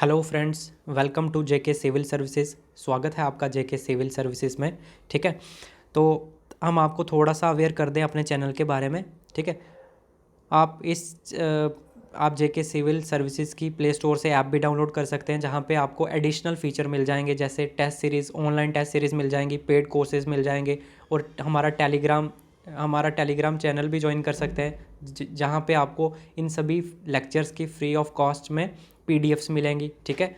Hello friends, welcome to JK civil services. स्वागत है आपका जेके सिविल सर्विसेज में। ठीक है, तो हम आपको थोड़ा सा अवेयर कर दें अपने चैनल के बारे में। ठीक है, आप आप जेके सिविल सर्विसेज की प्ले स्टोर से ऐप भी डाउनलोड कर सकते हैं, जहां पे आपको एडिशनल फीचर मिल जाएंगे, जैसे test series, online test series मिल जाएंगी, पेड कोर्सेज मिल जाएंगे और हमारा टेलीग्राम चैनल भी ज्वाइन कर सकते हैं, जहां पे आपको इन सभी लेक्चर्स की फ्री ऑफ कॉस्ट में पीडीएफ्स मिलेंगी। ठीक है,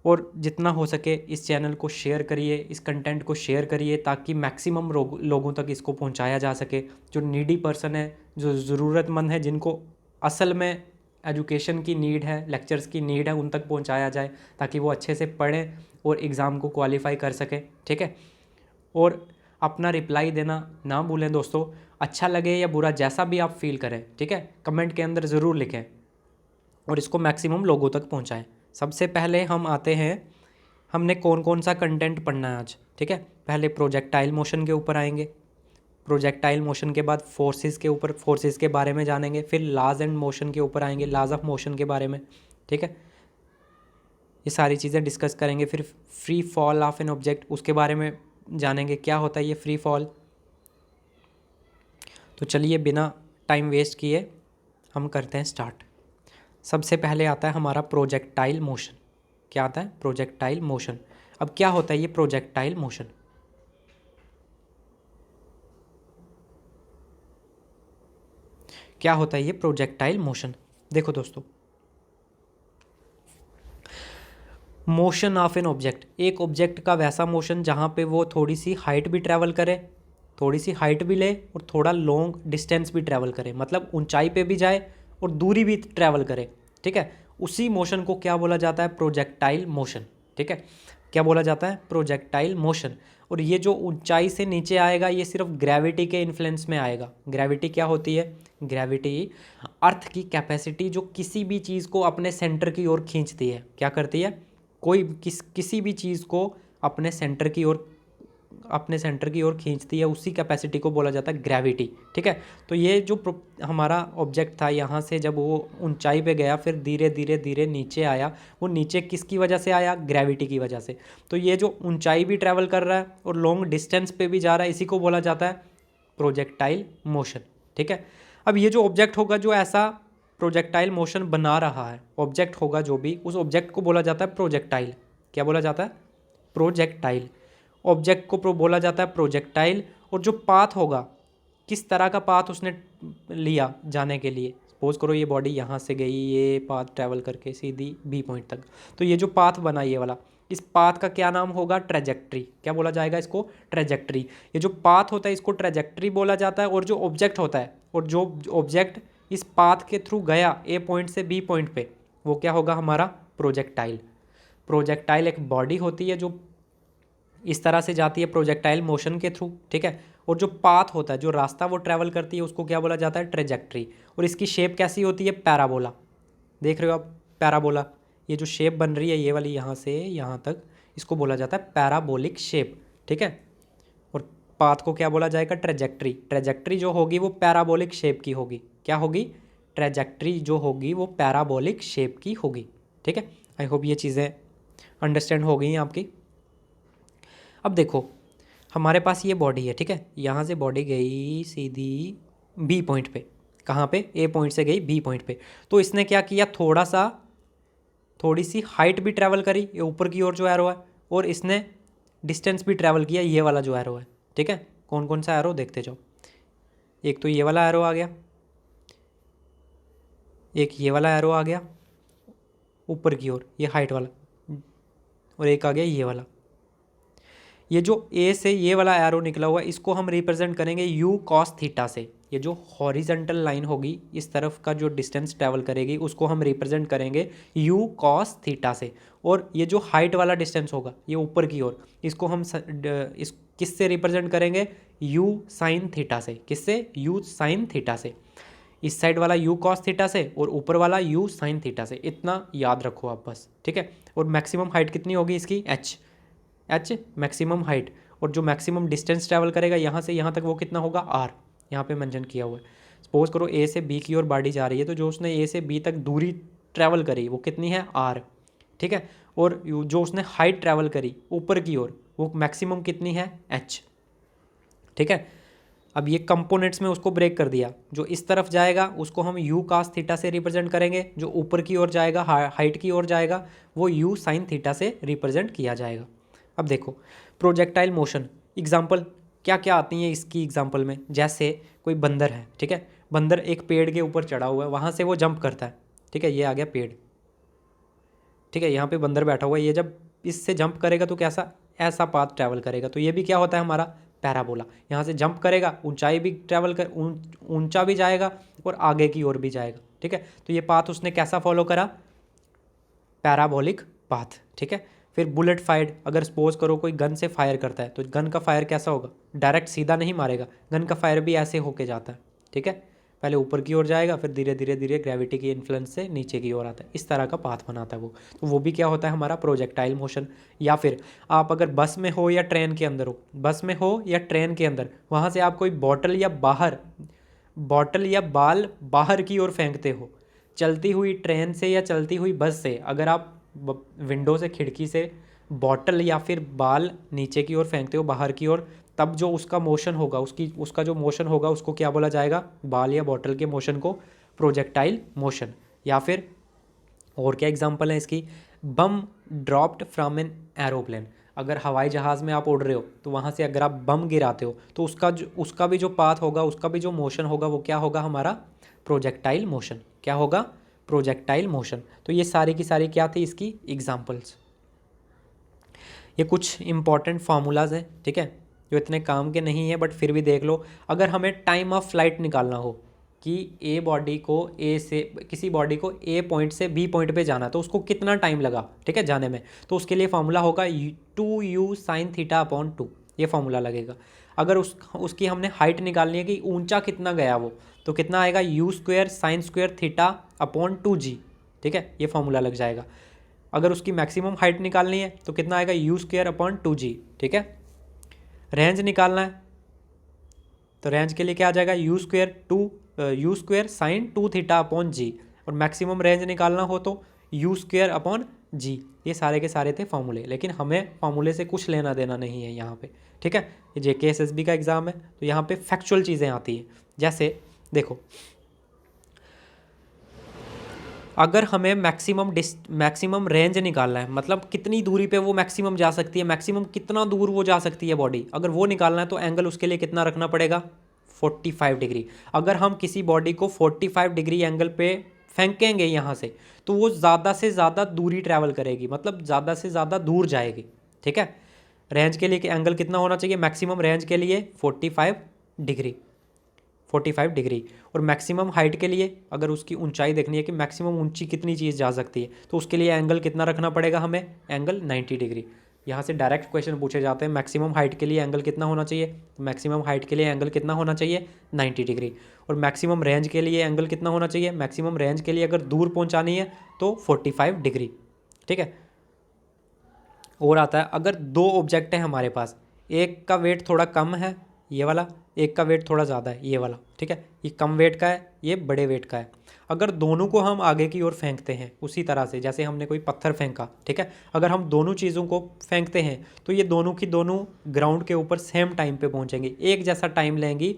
और जितना हो सके इस चैनल को शेयर करिए, इस कंटेंट को शेयर करिए, ताकि मैक्सिमम लोगों तक इसको पहुंचाया जा सके। जो नीडी पर्सन है, जो ज़रूरतमंद है, जिनको असल में एजुकेशन की नीड है, लेक्चर्स की नीड है, उन तक पहुंचाया जाए, ताकि वो अच्छे से पढ़ें और एग्ज़ाम को क्वालिफाई कर सकें। ठीक है, और अपना रिप्लाई देना ना भूलें दोस्तों। अच्छा लगे या बुरा, जैसा भी आप फील करें, ठीक है, कमेंट के अंदर ज़रूर लिखें और इसको मैक्सिमम लोगों तक पहुंचाएं। सबसे पहले हम आते हैं, हमने कौन कौन सा कंटेंट पढ़ना है आज। ठीक है, पहले प्रोजेक्टाइल मोशन के ऊपर आएंगे, प्रोजेक्टाइल मोशन के बाद फोर्सेस के ऊपर, फोर्सेस के बारे में जानेंगे, फिर लाज एंड मोशन के ऊपर आएंगे, लाज ऑफ मोशन के बारे में। ठीक है, ये सारी चीज़ें डिस्कस करेंगे। फिर free fall of an object, उसके बारे में जानेंगे, क्या होता है ये फ्री फॉल। तो चलिए बिना टाइम वेस्ट किए हम करते हैं स्टार्ट। सबसे पहले आता है हमारा प्रोजेक्टाइल मोशन। क्या आता है? Projectile motion. अब क्या होता है ये प्रोजेक्टाइल मोशन? क्या होता है ये प्रोजेक्टाइल मोशन? देखो दोस्तों, मोशन ऑफ एन ऑब्जेक्ट, एक ऑब्जेक्ट का वैसा मोशन जहाँ पे वो थोड़ी सी हाइट भी ट्रैवल करे, थोड़ी सी हाइट भी ले और थोड़ा लॉन्ग डिस्टेंस भी ट्रैवल करे, मतलब ऊंचाई पे भी जाए और दूरी भी ट्रैवल करे। ठीक है, उसी मोशन को क्या बोला जाता है? Projectile motion. ठीक है, क्या बोला जाता है? Projectile motion. और ये जो ऊंचाई से नीचे आएगा, ये सिर्फ ग्रेविटी के इन्फ्लुएंस में आएगा। ग्रेविटी क्या होती है? ग्रेविटी अर्थ की कैपेसिटी, जो किसी भी चीज़ को अपने सेंटर की ओर खींचती है। क्या करती है? किसी भी चीज़ को अपने सेंटर की ओर खींचती है, उसी कैपेसिटी को बोला जाता है ग्रेविटी। ठीक है, तो ये जो हमारा ऑब्जेक्ट था, यहाँ से जब वो ऊंचाई पे गया, फिर धीरे धीरे धीरे नीचे आया, वो नीचे किसकी वजह से आया? ग्रेविटी की वजह से। तो ये जो ऊंचाई भी ट्रैवल कर रहा है और लॉन्ग डिस्टेंस पे भी जा रहा है, इसी को बोला जाता है प्रोजेक्टाइल मोशन। ठीक है, अब ये जो ऑब्जेक्ट होगा, जो ऐसा प्रोजेक्टाइल मोशन बना रहा है, ऑब्जेक्ट होगा जो भी, उस ऑब्जेक्ट को बोला जाता है प्रोजेक्टाइल। क्या बोला जाता है? प्रोजेक्टाइल। ऑब्जेक्ट को बोला जाता है प्रोजेक्टाइल। और जो पाथ होगा, किस तरह का पाथ उसने लिया जाने के लिए, सपोज करो ये बॉडी यहाँ से गई, ये पाथ ट्रैवल करके सीधी बी पॉइंट तक, तो ये जो पाथ बना ये वाला, इस पाथ का क्या नाम होगा? ट्रेजेक्ट्री। क्या बोला जाएगा इसको? ट्रेजेक्ट्री। ये जो पाथ होता है इसको ट्रेजेक्ट्री बोला जाता है। और जो ऑब्जेक्ट होता है, और जो ऑब्जेक्ट इस पाथ के थ्रू गया ए पॉइंट से बी पॉइंट पे, वो क्या होगा? हमारा प्रोजेक्टाइल। प्रोजेक्टाइल एक बॉडी होती है जो इस तरह से जाती है प्रोजेक्टाइल मोशन के थ्रू। ठीक है, और जो पाथ होता है, जो रास्ता वो ट्रैवल करती है, उसको क्या बोला जाता है? ट्रेजेक्ट्री। और इसकी शेप कैसी होती है? पैराबोला। देख रहे हो आप? पैराबोला, ये जो शेप बन रही है ये वाली, यहाँ से यहाँ तक, इसको बोला जाता है पैराबोलिक शेप। ठीक है, और पाथ को क्या बोला जाएगा? ट्रेजेक्ट्री। ट्रेजेक्ट्री जो होगी वो पैराबोलिक शेप की होगी। क्या होगी? ट्रेजेक्ट्री जो होगी वो पैराबोलिक शेप की होगी। ठीक है, आई होप ये चीज़ें अंडरस्टैंड हो गई हैं आपकी। अब देखो, हमारे पास ये बॉडी है। ठीक है, यहाँ से बॉडी गई सीधी बी पॉइंट पे। कहाँ पे? ए पॉइंट से गई बी पॉइंट पे। तो इसने क्या किया? थोड़ी सी हाइट भी ट्रैवल करी, ये ऊपर की ओर जो एरो है, और इसने डिस्टेंस भी ट्रैवल किया, ये वाला जो एरो है। ठीक है, कौन कौन सा एरो देखते जाओ। एक तो ये वाला एरो आ गया, एक ये वाला एरो आ गया ऊपर की ओर, ये हाइट वाला, और एक आ गया ये वाला। ये जो ए से ये वाला एरो निकला हुआ है, इसको हम रिप्रेजेंट करेंगे यू कॉस थीटा से। ये जो हॉरिजेंटल लाइन होगी, इस तरफ का जो डिस्टेंस ट्रैवल करेगी, उसको हम रिप्रेजेंट करेंगे यू कॉस थीटा से। और ये जो हाइट वाला डिस्टेंस होगा, ये ऊपर की ओर, इसको हम इस किससे रिप्रेजेंट करेंगे? यू साइन थीटा से। किससे? यू साइन थीटा से। इस साइड वाला यू कॉस थीटा से और ऊपर वाला यू साइन थीटा से। इतना याद रखो आप बस। ठीक है, और मैक्सिमम हाइट कितनी होगी इसकी? H maximum height. और जो मैक्सिमम डिस्टेंस ट्रैवल करेगा यहाँ से यहाँ तक, वो कितना होगा? आर। यहाँ पे मेंशन किया हुआ है। सपोज करो ए से बी की ओर बॉडी जा रही है, तो जो उसने ए से बी तक दूरी ट्रैवल करी वो कितनी है? आर। ठीक है। और जो उसने हाइट ट्रैवल करी ऊपर की ओर वो मैक्सिमम कितनी है, h, ठीक है। अब ये कंपोनेंट्स में उसको ब्रेक कर दिया, जो इस तरफ जाएगा उसको हम u cos थीटा से रिप्रेजेंट करेंगे, जो ऊपर की ओर जाएगा हाइट की ओर जाएगा वो u sin थीटा से रिप्रेजेंट किया जाएगा। अब देखो प्रोजेक्टाइल मोशन एग्जाम्पल क्या क्या आती हैं इसकी एग्जाम्पल में, जैसे कोई बंदर है, ठीक है, बंदर एक पेड़ के ऊपर चढ़ा हुआ है, वहाँ से वो जंप करता है, ठीक है, ये आ गया पेड़, ठीक है, यहाँ पे बंदर बैठा हुआ है, ये जब इससे जंप करेगा तो कैसा ऐसा पाथ ट्रैवल करेगा, तो ये भी क्या होता है हमारा पैराबोला, यहाँ से जंप करेगा ऊंचाई भी ट्रैवल कर ऊंचा भी जाएगा और आगे की ओर भी जाएगा, ठीक है। तो ये पाथ उसने कैसा फॉलो करा, पैराबोलिक पाथ, ठीक है। फिर बुलेट फायर्ड, अगर सपोज करो कोई गन से फायर करता है तो गन का फायर कैसा होगा, डायरेक्ट सीधा नहीं मारेगा, गन का फायर भी ऐसे होके जाता है, ठीक है, पहले ऊपर की ओर जाएगा फिर धीरे धीरे धीरे ग्रेविटी की इन्फ्लुएंस से नीचे की ओर आता है, इस तरह का पाथ बनाता है वो, तो वो भी क्या होता है हमारा प्रोजेक्टाइल मोशन। या फिर आप अगर बस में हो या ट्रेन के अंदर हो, बस में हो या ट्रेन के अंदर, वहाँ से आप कोई बॉटल या बाल बाहर की ओर फेंकते हो, चलती हुई ट्रेन से या चलती हुई बस से अगर आप विंडो से खिड़की से बॉटल या फिर बाल नीचे की ओर फेंकते हो बाहर की ओर, तब जो उसका मोशन होगा उसका जो मोशन होगा उसको क्या बोला जाएगा, बाल या बॉटल के मोशन को प्रोजेक्टाइल मोशन। या फिर और क्या एग्जांपल है इसकी, बम ड्रॉप्ड फ्रॉम एन एरोप्लेन, अगर हवाई जहाज़ में आप उड़ रहे हो तो वहाँ से अगर आप बम गिराते हो तो उसका भी जो पाथ होगा, उसका भी जो मोशन होगा वो क्या होगा हमारा प्रोजेक्टाइल मोशन, क्या होगा प्रोजेक्टाइल मोशन। तो ये सारी की सारी क्या थी इसकी एग्जांपल्स। ये कुछ इंपॉर्टेंट फार्मूलाज हैं, ठीक है, जो इतने काम के नहीं है बट फिर भी देख लो। अगर हमें टाइम ऑफ फ्लाइट निकालना हो कि ए बॉडी को ए से किसी बॉडी को ए पॉइंट से बी पॉइंट पे जाना, तो उसको कितना टाइम लगा, ठीक है, जाने में, तो उसके लिए फार्मूला होगा 2u sin थीटा अपॉन 2, ये फार्मूला लगेगा। अगर उसकी हमने हाइट निकालनी है कि ऊंचा कितना गया वो, तो कितना आएगा u² sin square theta upon 2g, ठीक है, ये फार्मूला लग जाएगा। अगर उसकी मैक्सिमम हाइट निकालनी है तो कितना आएगा u² अपॉन 2g, ठीक है। रेंज निकालना है तो रेंज के लिए क्या आ जाएगा u² sin 2 थीटा अपॉन जी, और मैक्सिमम रेंज निकालना हो तो u² अपॉन जी। ये सारे के सारे थे फॉर्मूले, लेकिन हमें फॉर्मूले से कुछ लेना देना नहीं है यहाँ पे, ठीक है। ये JKSSB का एग्ज़ाम है तो यहाँ पे फैक्चुअल चीज़ें आती हैं। जैसे देखो अगर हमें मैक्सिमम रेंज निकालना है, मतलब कितनी दूरी पे वो मैक्सिमम जा सकती है, मैक्सिमम कितना दूर वो जा सकती है बॉडी, अगर वो निकालना है तो एंगल उसके लिए कितना रखना पड़ेगा 45 डिग्री। अगर हम किसी बॉडी को 45 डिग्री एंगल पे फेंकेंगे यहाँ से तो वो ज़्यादा से ज़्यादा दूरी ट्रैवल करेगी, मतलब ज़्यादा से ज़्यादा दूर जाएगी, ठीक है। रेंज के लिए एंगल कितना होना चाहिए, मैक्सिमम रेंज के लिए 45 डिग्री। और मैक्सिमम हाइट के लिए अगर उसकी ऊंचाई देखनी है कि मैक्सिमम ऊंची कितनी चीज़ जा सकती है, तो उसके लिए एंगल कितना रखना पड़ेगा हमें, एंगल 90 डिग्री। यहाँ से डायरेक्ट क्वेश्चन पूछे जाते हैं, मैक्सिमम हाइट के लिए एंगल कितना होना चाहिए, तो मैक्सिमम हाइट के लिए एंगल कितना होना चाहिए 90 डिग्री। और मैक्सिमम रेंज के लिए एंगल कितना होना चाहिए, मैक्सिमम रेंज के लिए अगर दूर पहुँचानी है तो 45 डिग्री, ठीक है। और आता है अगर दो ऑब्जेक्ट हैं हमारे पास, एक का वेट थोड़ा कम है ये वाला, एक का वेट थोड़ा ज़्यादा है ये वाला, ठीक है, ये कम वेट का है ये बड़े वेट का है। अगर दोनों को हम आगे की ओर फेंकते हैं उसी तरह से जैसे हमने कोई पत्थर फेंका, ठीक है, अगर हम दोनों चीज़ों को फेंकते हैं तो ये दोनों की दोनों ग्राउंड के ऊपर सेम टाइम पे पहुंचेंगी, एक जैसा टाइम लेंगी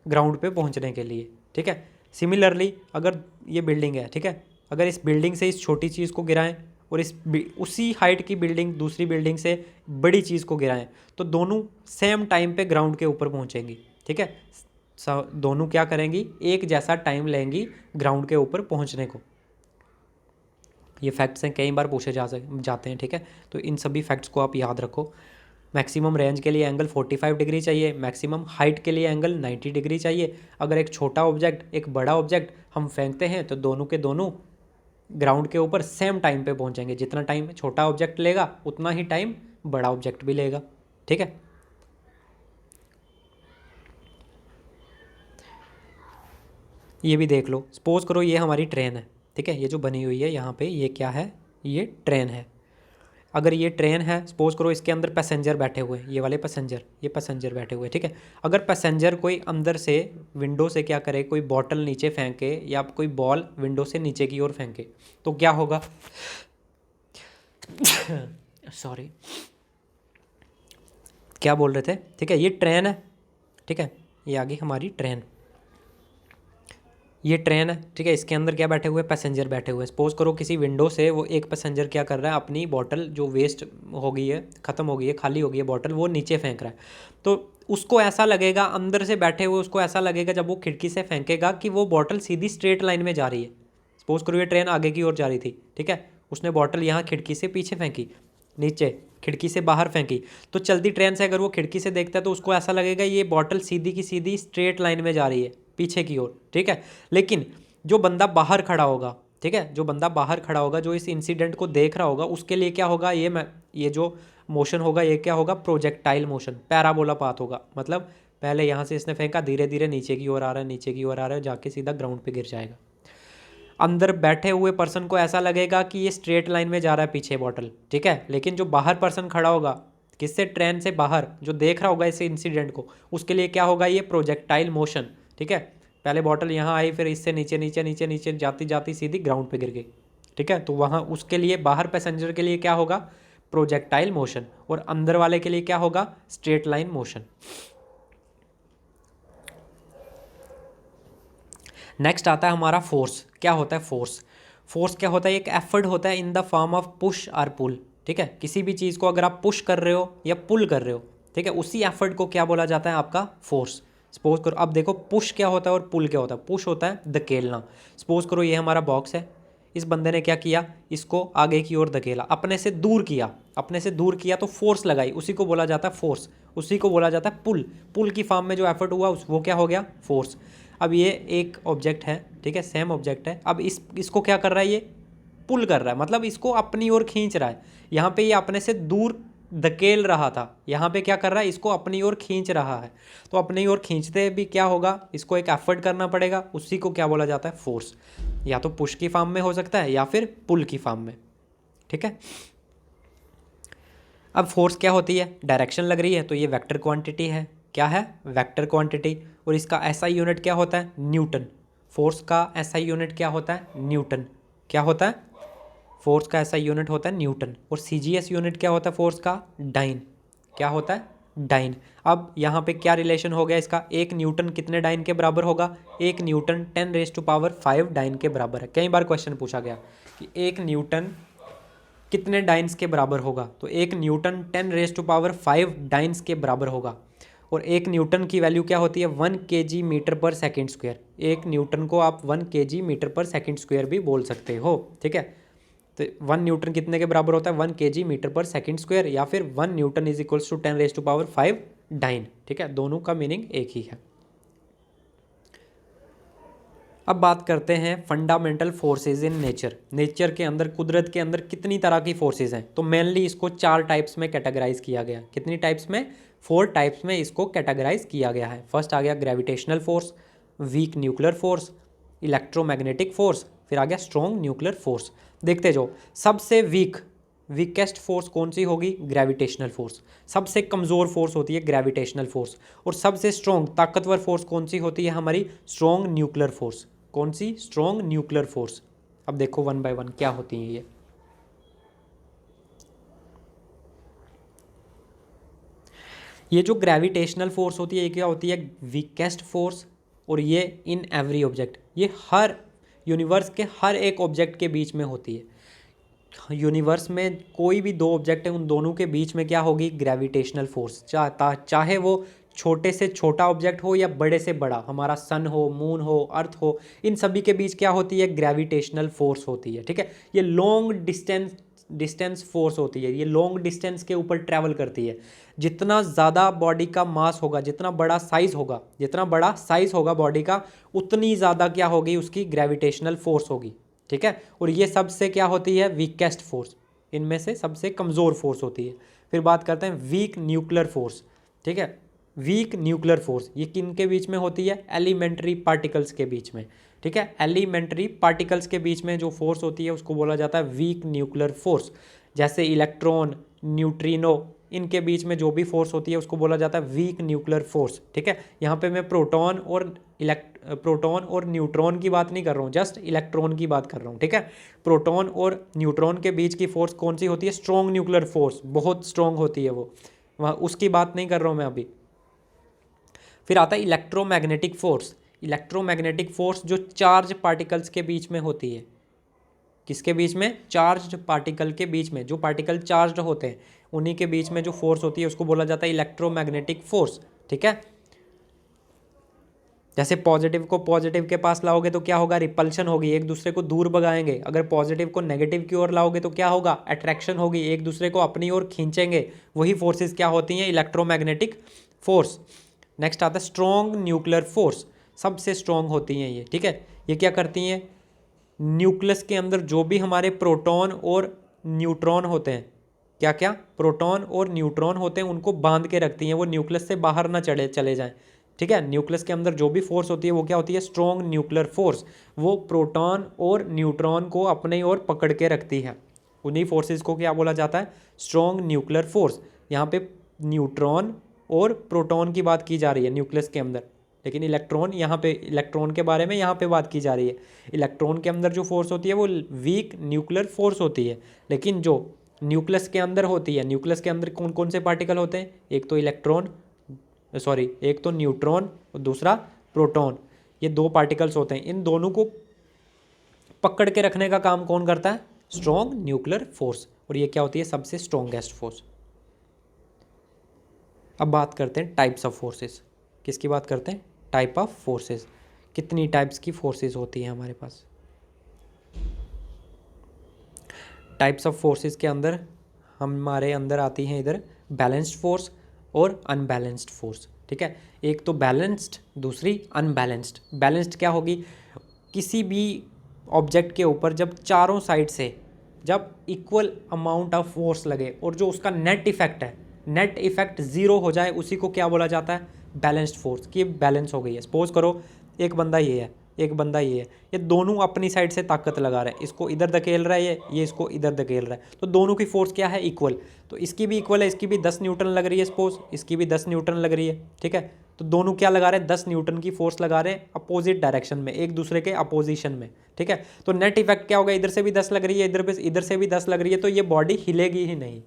ग्राउंड पे पहुंचने के लिए, ठीक है। सिमिलरली अगर ये बिल्डिंग है, ठीक है, अगर इस बिल्डिंग से इस छोटी चीज़ को गिराएं और उसी हाइट की बिल्डिंग दूसरी बिल्डिंग से बड़ी चीज़ को गिराएं तो दोनों सेम टाइम पे ग्राउंड के ऊपर पहुंचेंगी, ठीक है। दोनों क्या करेंगी, एक जैसा टाइम लेंगी ग्राउंड के ऊपर पहुंचने को। ये फैक्ट्स हैं, कई बार पूछे जाते हैं, ठीक है, तो इन सभी फैक्ट्स को आप याद रखो। मैक्सिमम रेंज के लिए एंगल 45 डिग्री चाहिए, मैक्सिमम हाइट के लिए एंगल 90 डिग्री चाहिए। अगर एक छोटा ऑब्जेक्ट एक बड़ा ऑब्जेक्ट हम फेंकते हैं तो दोनों के दोनों ग्राउंड के ऊपर सेम टाइम पे पहुंचेंगे, जितना टाइम छोटा ऑब्जेक्ट लेगा उतना ही टाइम बड़ा ऑब्जेक्ट भी लेगा, ठीक है। ये भी देख लो, सपोज करो ये हमारी ट्रेन है, ठीक है, ये जो बनी हुई है यहाँ पे ये क्या है, ये ट्रेन है। अगर ये ट्रेन है सपोज करो इसके अंदर पैसेंजर बैठे हुए हैं, ये वाले पैसेंजर, ये पैसेंजर बैठे हुए, ठीक है। अगर पैसेंजर कोई अंदर से विंडो से क्या करे, कोई बॉटल नीचे फेंके या कोई बॉल विंडो से नीचे की ओर फेंके तो क्या होगा, सॉरी, क्या बोल रहे थे? ठीक है, ये ट्रेन है, ठीक है, ये आ गई हमारी ट्रेन, ये ट्रेन है, ठीक है। इसके अंदर क्या बैठे हुए? पैसेंजर बैठे हुए हैं। सपोज करो किसी विंडो से वो एक पैसेंजर क्या कर रहा है, अपनी बॉटल जो वेस्ट हो गई है, ख़त्म हो गई है, खाली हो गई है बॉटल, वो नीचे फेंक रहा है। तो उसको ऐसा लगेगा, अंदर से बैठे हुए उसको ऐसा लगेगा जब वो खिड़की से फेंकेगा कि वो बॉटल सीधी स्ट्रेट लाइन में जा रही है। सपोज करो ये ट्रेन आगे की ओर जा रही थी, ठीक है, उसने बॉटल यहाँ खिड़की से पीछे फेंकी, नीचे खिड़की से बाहर फेंकी, तो चलती ट्रेन से अगर वो खिड़की से देखता है तो उसको ऐसा लगेगा ये बॉटल सीधी की सीधी स्ट्रेट लाइन में जा रही है पीछे की ओर, ठीक है। लेकिन जो बंदा बाहर खड़ा होगा, ठीक है, जो बंदा बाहर खड़ा होगा, जो इस इंसिडेंट को देख रहा होगा, उसके लिए क्या होगा, ये जो मोशन होगा ये क्या होगा? प्रोजेक्टाइल मोशन, पैराबोला पाथ होगा। मतलब पहले यहाँ से इसने फेंका, धीरे धीरे नीचे की ओर आ रहा है, नीचे की ओर आ रहा है, जाके सीधा ग्राउंड पे गिर जाएगा। अंदर बैठे हुए पर्सन को ऐसा लगेगा कि ये स्ट्रेट लाइन में जा रहा है पीछे बॉटल, ठीक है। लेकिन जो बाहर पर्सन खड़ा होगा, किससे? ट्रेन से बाहर, जो देख रहा होगा इस इंसिडेंट को, उसके लिए क्या होगा? ये प्रोजेक्टाइल मोशन, ठीक है। पहले बॉटल यहाँ आई, फिर इससे नीचे नीचे नीचे नीचे जाती जाती सीधी ग्राउंड पे गिर गई, ठीक है। तो वहाँ उसके लिए, बाहर पैसेंजर के लिए क्या होगा? Projectile motion. और अंदर वाले के लिए क्या होगा? Straight line motion. नेक्स्ट आता है हमारा फोर्स। क्या होता है फोर्स? फोर्स क्या होता है? एक एफर्ट होता है in the form of push और पुल, ठीक है। किसी भी चीज़ को अगर आप पुश कर रहे हो या पुल कर रहे हो, ठीक है, उसी एफर्ट को क्या बोला जाता है? आपका फोर्स। सपोज करो, अब देखो पुश क्या होता है और पुल क्या होता है। पुश होता है धकेलना। सपोज करो ये हमारा बॉक्स है, इस बंदे ने क्या किया, इसको आगे की ओर धकेला, अपने से दूर किया, अपने से दूर किया तो फोर्स लगाई, उसी को बोला जाता है फोर्स, उसी को बोला जाता है पुल। पुल की फॉर्म में जो एफर्ट हुआ वो क्या हो गया? फोर्स। अब ये एक ऑब्जेक्ट है, ठीक है, सेम ऑब्जेक्ट है, अब इसको क्या कर रहा है? ये पुल कर रहा है, मतलब इसको अपनी ओर खींच रहा है। यहाँ पे ये अपने से दूर धकेल रहा था, यहाँ पे क्या कर रहा है? इसको अपनी ओर खींच रहा है। तो अपनी ओर खींचते भी क्या होगा? इसको एक एफर्ट करना पड़ेगा, उसी को क्या बोला जाता है? फोर्स। या तो पुश की फॉर्म में हो सकता है या फिर पुल की फॉर्म में, ठीक है। अब फोर्स क्या होती है? डायरेक्शन लग रही है तो ये वेक्टर क्वांटिटी है। क्या है? Vector quantity. और इसका एसआई यूनिट क्या होता है? न्यूटन। फोर्स का एसआई यूनिट क्या होता है? न्यूटन। क्या होता है? फोर्स का एसआई यूनिट होता है न्यूटन। और सीजीएस यूनिट क्या होता है फोर्स का? डाइन। क्या होता है? डाइन। अब यहाँ पे क्या रिलेशन हो गया इसका? एक न्यूटन कितने डाइन के बराबर होगा? एक न्यूटन 10⁵ डाइन के बराबर है। कई बार क्वेश्चन पूछा गया कि एक न्यूटन कितने डाइन्स के बराबर होगा, तो एक न्यूटन 10⁵ डाइन्स के बराबर होगा। और एक न्यूटन की वैल्यू क्या होती है? 1 kg मीटर पर सेकेंड स्क्वायर। एक न्यूटन को आप 1 kg मीटर पर सेकेंड स्क्वायर भी बोल सकते हो, ठीक है। तो 1 न्यूटन कितने के बराबर होता है? 1 kg मीटर पर सेकेंड स्क्वायर, या फिर 1 newton is equals to 10⁵ dyne, ठीक है। दोनों का मीनिंग एक ही है। अब बात करते हैं fundamental forces in nature. Nature के अंदर, कुदरत के अंदर कितनी तरह की फोर्सेस हैं? तो मेनली इसको 4 टाइप्स में कैटेगराइज किया गया। कितनी टाइप्स में? 4 टाइप्स में इसको कैटेगराइज किया गया है। फर्स्ट आ गया gravitational force, weak nuclear force, electromagnetic force, फिर आ गया स्ट्रॉन्ग न्यूक्लियर फोर्स। देखते जाओ, सबसे वीकेस्ट फोर्स कौन सी होगी? Gravitational force. सबसे कमज़ोर फोर्स होती है ग्रेविटेशनल फोर्स। और सबसे स्ट्रॉन्ग ताकतवर फोर्स कौन सी होती है? हमारी स्ट्रॉन्ग न्यूक्लियर फोर्स। कौन सी? Strong nuclear force. अब देखो वन बाय वन क्या होती है ये जो ग्रेविटेशनल फोर्स होती है ये क्या होती है? Weakest force. और ये इन एवरी ऑब्जेक्ट, ये हर यूनिवर्स के हर एक ऑब्जेक्ट के बीच में होती है। यूनिवर्स में कोई भी दो ऑब्जेक्ट है, उन दोनों के बीच में क्या होगी? Gravitational force. चाहे वो छोटे से छोटा ऑब्जेक्ट हो या बड़े से बड़ा, हमारा सन हो, मून हो, अर्थ हो, इन सभी के बीच क्या होती है? ग्रेविटेशनल फोर्स होती है, ठीक है। ये लॉन्ग डिस्टेंस फोर्स होती है, ये लॉन्ग डिस्टेंस के ऊपर ट्रैवल करती है। जितना ज़्यादा बॉडी का मास होगा, जितना बड़ा साइज़ होगा बॉडी का, उतनी ज़्यादा क्या होगी? उसकी ग्रेविटेशनल फोर्स होगी, ठीक है। और ये सबसे क्या होती है? वीकेस्ट फोर्स, इनमें से सबसे कमज़ोर फोर्स होती है। फिर बात करते हैं वीक न्यूक्लियर फोर्स, ठीक है। वीक न्यूक्लियर फोर्स ये किन के बीच में होती है? एलिमेंट्री पार्टिकल्स के बीच में, ठीक है। एलिमेंट्री पार्टिकल्स के बीच में जो फोर्स होती है उसको बोला जाता है वीक न्यूक्लियर फोर्स। जैसे इलेक्ट्रॉन, न्यूट्रिनो, इनके बीच में जो भी फोर्स होती है उसको बोला जाता है वीक न्यूक्लियर फोर्स, ठीक है। यहाँ पे मैं प्रोटॉन और प्रोटॉन और न्यूट्रॉन की बात नहीं कर रहा हूँ, जस्ट इलेक्ट्रॉन की बात कर रहा हूँ, ठीक है। प्रोटॉन और न्यूट्रॉन के बीच की फोर्स कौन सी होती है? स्ट्रॉन्ग न्यूक्लियर फोर्स, बहुत स्ट्रॉन्ग होती है वो, वहाँ उसकी बात नहीं कर रहा हूँ मैं अभी। फिर आता है इलेक्ट्रोमैग्नेटिक फोर्स। इलेक्ट्रोमैग्नेटिक फोर्स जो चार्ज पार्टिकल्स के बीच में होती है। किसके बीच में? चार्ज पार्टिकल के बीच में, जो पार्टिकल चार्ज होते हैं उन्हीं के बीच में जो फोर्स होती है उसको बोला जाता है इलेक्ट्रोमैग्नेटिक फोर्स, ठीक है। जैसे पॉजिटिव को पॉजिटिव के पास लाओगे तो क्या होगा? रिपल्शन होगी, एक दूसरे को दूर भगाएंगे। अगर पॉजिटिव को नेगेटिव की ओर लाओगे तो क्या होगा? अट्रैक्शन होगी, एक दूसरे को अपनी ओर खींचेंगे। वही फोर्सेस क्या होती हैं? Electromagnetic force. नेक्स्ट आता है स्ट्रॉन्ग न्यूक्लियर फोर्स, सबसे स्ट्रॉन्ग होती हैं ये, ठीक है। ये क्या करती हैं? न्यूक्लियस के अंदर जो भी हमारे प्रोटॉन और न्यूट्रॉन होते हैं, क्या क्या? प्रोटॉन और न्यूट्रॉन होते हैं, उनको बांध के रखती हैं, वो न्यूक्लियस से बाहर ना चले जाएं, ठीक है। न्यूक्लियस के अंदर जो भी फोर्स होती है वो क्या होती है? Strong nuclear force. वो प्रोटॉन और न्यूट्रॉन को अपने ओर पकड़ के रखती है। उन्हीं फोर्सेस को क्या बोला जाता है? Strong nuclear force. यहाँ पे न्यूट्रॉन और प्रोटॉन की बात की जा रही है न्यूक्लियस के अंदर, लेकिन इलेक्ट्रॉन यहाँ पे, इलेक्ट्रॉन के बारे में यहाँ पे बात की जा रही है। इलेक्ट्रॉन के अंदर जो फोर्स होती है वो वीक न्यूक्लियर फोर्स होती है, लेकिन जो न्यूक्लियस के अंदर होती है, न्यूक्लियस के अंदर कौन कौन से पार्टिकल होते हैं? एक तो एक तो न्यूट्रॉन और दूसरा प्रोटॉन, ये दो पार्टिकल्स होते हैं। इन दोनों को पकड़ के रखने का काम कौन करता है? Strong nuclear force. और ये क्या होती है? सबसे स्ट्रॉन्गेस्ट फोर्स। अब बात करते हैं टाइप्स ऑफ फोर्सेस। किसकी बात करते हैं? Type of forces. कितनी टाइप्स की फोर्सेस होती हैं हमारे पास? टाइप्स ऑफ फोर्सेस के अंदर हमारे अंदर आती हैं इधर बैलेंस्ड फोर्स और अनबैलेंस्ड फोर्स, ठीक है। एक तो बैलेंस्ड, दूसरी अनबैलेंस्ड। बैलेंस्ड क्या होगी? किसी भी ऑब्जेक्ट के ऊपर जब चारों साइड से जब इक्वल अमाउंट ऑफ फोर्स लगे और जो उसका नेट इफेक्ट है, नेट इफेक्ट ज़ीरो हो जाए, उसी को क्या बोला जाता है? Balanced force. कि बैलेंस हो गई है। सपोज करो एक बंदा ये है, एक बंदा ये है, ये दोनों अपनी साइड से ताकत लगा रहे हैं, इसको इधर धकेल रहा है, ये इसको इधर धकेल रहा है, तो दोनों की फोर्स क्या है? इक्वल। तो इसकी भी इक्वल है, इसकी भी 10 न्यूटन लग रही है, सपोज इसकी भी 10 न्यूटन लग रही है, ठीक है। तो दोनों क्या लगा रहे हैं? 10 न्यूटन की फोर्स लगा रहे हैं अपोजिट डायरेक्शन में, एक दूसरे के अपोजिशन में, ठीक है। तो नेट इफेक्ट क्या होगा? इधर से भी 10 लग रही है, इधर से भी 10 लग रही है, तो ये बॉडी हिलेगी ही नहीं,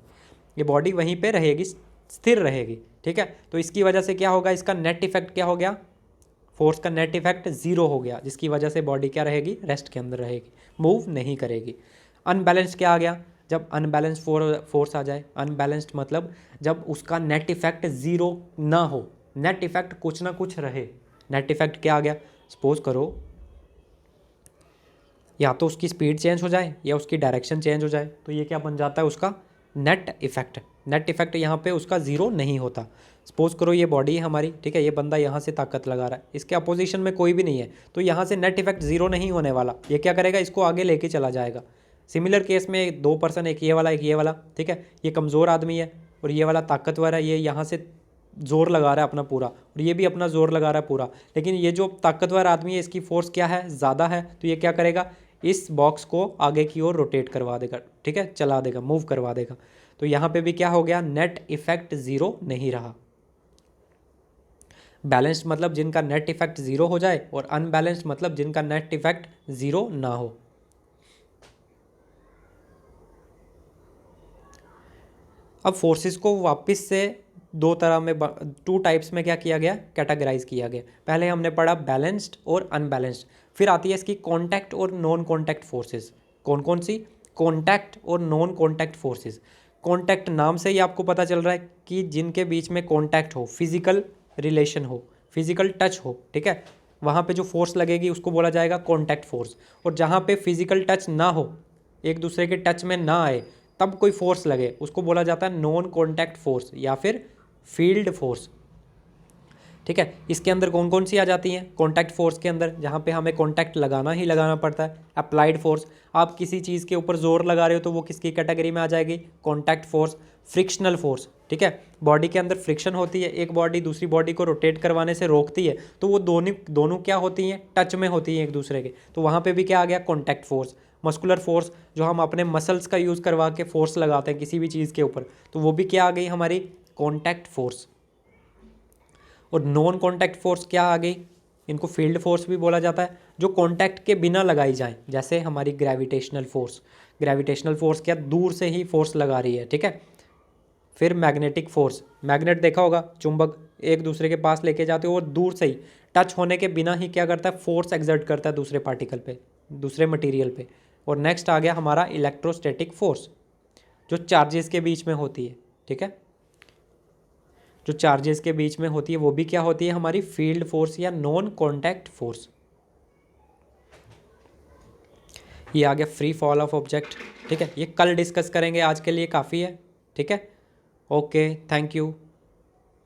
ये बॉडी वहीं पर रहेगी, स्थिर रहेगी, ठीक है। तो इसकी वजह से क्या होगा? इसका नेट इफेक्ट क्या हो गया? फोर्स का नेट इफेक्ट ज़ीरो हो गया, जिसकी वजह से बॉडी क्या रहेगी? रेस्ट के अंदर रहेगी, मूव नहीं करेगी। अनबैलेंस्ड क्या आ गया? जब अनबैलेंस्ड फोर्स आ जाए, अनबैलेंस्ड मतलब जब उसका नेट इफेक्ट ज़ीरो ना हो, नेट इफेक्ट कुछ ना कुछ रहे। नेट इफेक्ट क्या आ गया? सपोज करो या तो उसकी स्पीड चेंज हो जाए या उसकी डायरेक्शन चेंज हो जाए, तो ये क्या बन जाता है? उसका नेट इफेक्ट। नेट इफेक्ट यहाँ पे उसका ज़ीरो नहीं होता। सपोज करो ये बॉडी है हमारी, ठीक है, ये बंदा यहाँ से ताकत लगा रहा है, इसके अपोजिशन में कोई भी नहीं है, तो यहाँ से नेट इफेक्ट ज़ीरो नहीं होने वाला। ये क्या करेगा? इसको आगे लेके चला जाएगा। सिमिलर केस में दो पर्सन, एक ये वाला एक ये वाला, ठीक है, ये कमज़ोर आदमी है और ये वाला ताकतवर है, ये यहाँ से जोर लगा रहा है अपना पूरा और ये भी अपना जोर लगा रहा है पूरा, लेकिन ये जो ताकतवर आदमी है इसकी फोर्स क्या है? ज़्यादा है, तो ये क्या करेगा? इस बॉक्स को आगे की ओर रोटेट करवा देगा, ठीक है, चला देगा, मूव करवा देगा। तो यहाँ पे भी क्या हो गया? नेट इफेक्ट ज़ीरो नहीं रहा। बैलेंस्ड मतलब जिनका नेट इफेक्ट ज़ीरो हो जाए, और अनबैलेंस्ड मतलब जिनका नेट इफेक्ट ज़ीरो ना हो। अब फोर्सेस को वापस से दो तरह में, टू टाइप्स में क्या किया गया? कैटेगराइज किया गया। पहले हमने पढ़ा बैलेंस्ड और अनबैलेंस्ड, फिर आती है इसकी कॉन्टैक्ट और नॉन कॉन्टैक्ट फोर्सेस। कौन कौन सी? कॉन्टैक्ट और नॉन कॉन्टैक्ट फोर्सेस। कॉन्टैक्ट नाम से ही आपको पता चल रहा है कि जिनके बीच में कॉन्टैक्ट हो, फिजिकल रिलेशन हो, फिजिकल टच हो, ठीक है, वहाँ पे जो फोर्स लगेगी उसको बोला जाएगा कॉन्टैक्ट फोर्स। और जहाँ पे फिजिकल टच ना हो, एक दूसरे के टच में ना आए, तब कोई फोर्स लगे, उसको बोला जाता है नॉन कॉन्टैक्ट फोर्स या फिर फील्ड फोर्स, ठीक है। इसके अंदर कौन कौन सी आ जाती हैं? कॉन्टैक्ट फोर्स के अंदर जहाँ पे हमें कॉन्टैक्ट लगाना ही लगाना पड़ता है, अप्लाइड फोर्स। आप किसी चीज़ के ऊपर जोर लगा रहे हो तो वो किसकी कैटेगरी में आ जाएगी? Contact force. फ्रिक्शनल फोर्स, ठीक है, बॉडी के अंदर फ्रिक्शन होती है, एक बॉडी दूसरी बॉडी को रोटेट करवाने से रोकती है, तो वो दोनों क्या होती हैं? टच में होती हैं एक दूसरे के, तो वहाँ पर भी क्या आ गया? Contact force. मस्कुलर फोर्स, जो हम अपने मसल्स का यूज़ करवा के फोर्स लगाते हैं किसी भी चीज़ के ऊपर, तो वो भी क्या आ गई? हमारी कॉन्टैक्ट फोर्स। और नॉन कॉन्टैक्ट फोर्स क्या आ गई? इनको फील्ड फोर्स भी बोला जाता है, जो कांटेक्ट के बिना लगाई जाए, जैसे हमारी ग्रेविटेशनल फोर्स। ग्रेविटेशनल फोर्स क्या, दूर से ही फोर्स लगा रही है, ठीक है। फिर मैग्नेटिक फोर्स, मैग्नेट देखा होगा, चुंबक एक दूसरे के पास लेके जाते हो और दूर से ही टच होने के बिना ही क्या करता है, फोर्स एक्सर्ट करता है दूसरे पार्टिकल पे, दूसरे मटेरियल पे। और नेक्स्ट आ गया हमारा इलेक्ट्रोस्टैटिक फोर्स, जो चार्जेस के बीच में होती है, ठीक है। जो चार्जेस के बीच में होती है वो भी क्या होती है, हमारी फील्ड फोर्स या नॉन कॉन्टैक्ट फोर्स। ये आ गया फ्री फॉल ऑफ ऑब्जेक्ट, ठीक है। ये कल डिस्कस करेंगे, आज के लिए काफ़ी है, ठीक है। Okay, thank you.